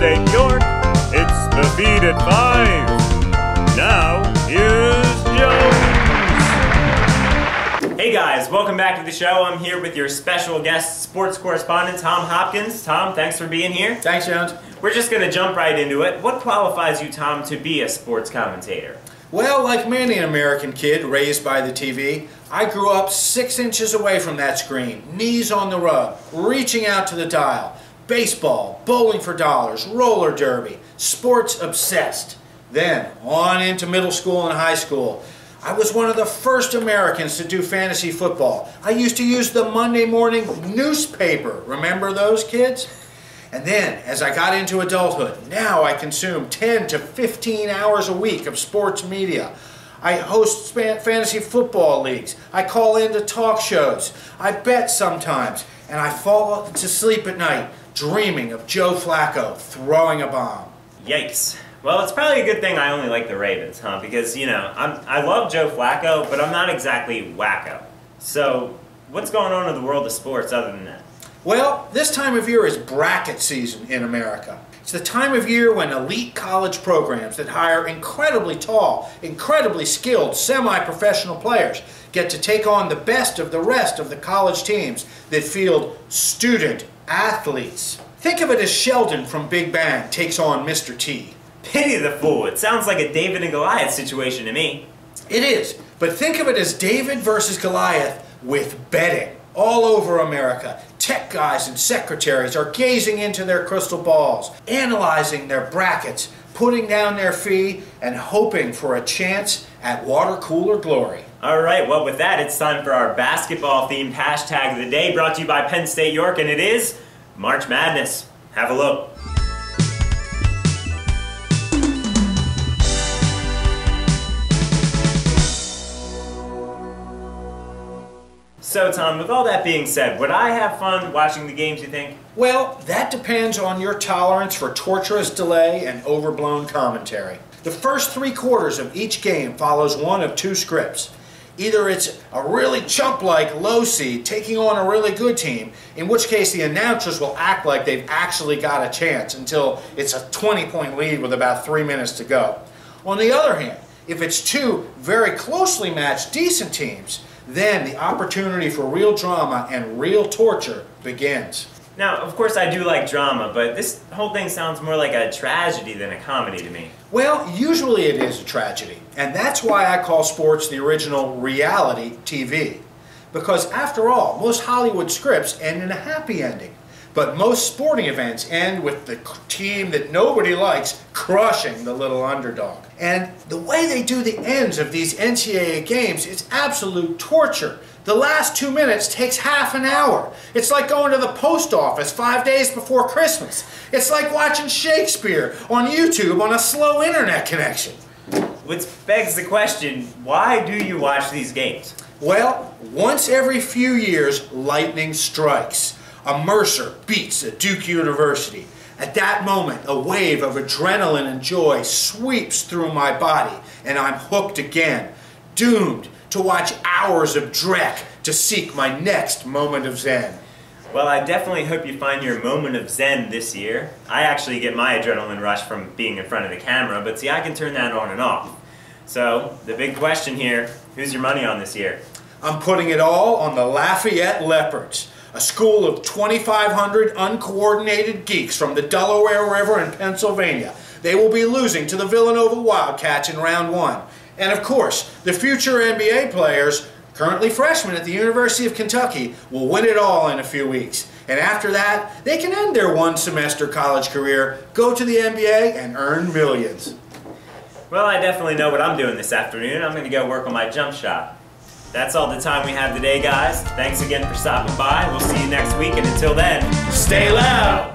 State York, it's the Feed at 5. Now, here's Jones. Hey guys, welcome back to the show. I'm here with your special guest sports correspondent, Tom Hopkins. Tom, thanks for being here. Thanks, Jones. We're just going to jump right into it. What qualifies you, Tom, to be a sports commentator? Well, like many an American kid raised by the TV, I grew up 6 inches away from that screen, knees on the rug, reaching out to the dial. Baseball, bowling for dollars, roller derby, sports obsessed. Then, on into middle school and high school. I was one of the first Americans to do fantasy football. I used to use the Monday morning newspaper. Remember those, kids? And then, as I got into adulthood, now I consume 10 to 15 hours a week of sports media. I host fantasy football leagues. I call into talk shows. I bet sometimes. And I fall to sleep at night dreaming of Joe Flacco throwing a bomb. Yikes. Well, it's probably a good thing I only like the Ravens, huh? Because, you know, I love Joe Flacco, but I'm not exactly wacko. So, what's going on in the world of sports other than that? Well, this time of year is bracket season in America. It's the time of year when elite college programs that hire incredibly tall, incredibly skilled, semi-professional players get to take on the best of the rest of the college teams that field student athletes. Think of it as Sheldon from Big Bang takes on Mr. T. Pity the fool. It sounds like a David and Goliath situation to me. It is, but think of it as David versus Goliath with betting. All over America, tech guys and secretaries are gazing into their crystal balls, analyzing their brackets, putting down their fee, and hoping for a chance at water cooler glory. All right, well, with that, it's time for our basketball-themed hashtag of the day, brought to you by Penn State York, and it is March Madness. Have a look. So, Tom, with all that being said, would I have fun watching the games, you think? Well, that depends on your tolerance for torturous delay and overblown commentary. The first 3 quarters of each game follows one of 2 scripts. Either it's a really chump-like low seed taking on a really good team, in which case the announcers will act like they've actually got a chance until it's a 20-point lead with about 3 minutes to go. On the other hand, if it's 2 very closely matched decent teams, then the opportunity for real drama and real torture begins. Now, of course I do like drama, but this whole thing sounds more like a tragedy than a comedy to me. Well, usually it is a tragedy, and that's why I call sports the original reality TV. Because after all, most Hollywood scripts end in a happy ending. But most sporting events end with the team that nobody likes crushing the little underdog. And the way they do the ends of these NCAA games is absolute torture. The last 2 minutes takes half an hour. It's like going to the post office 5 days before Christmas. It's like watching Shakespeare on YouTube on a slow internet connection. Which begs the question, why do you watch these games? Well, once every few years, lightning strikes. A Mercer beats a Duke University. At that moment, a wave of adrenaline and joy sweeps through my body, and I'm hooked again, doomed to watch hours of dreck to seek my next moment of zen. Well, I definitely hope you find your moment of zen this year. I actually get my adrenaline rush from being in front of the camera, but see, I can turn that on and off. So, the big question here, who's your money on this year? I'm putting it all on the Lafayette Leopards. A school of 2,500 uncoordinated geeks from the Delaware River in Pennsylvania. They will be losing to the Villanova Wildcats in round 1. And of course, the future NBA players, currently freshmen at the University of Kentucky, will win it all in a few weeks. And after that, they can end their 1-semester college career, go to the NBA, and earn millions. Well, I definitely know what I'm doing this afternoon. I'm going to go work on my jump shot. That's all the time we have today, guys. Thanks again for stopping by. We'll see you next week, and until then, stay loud!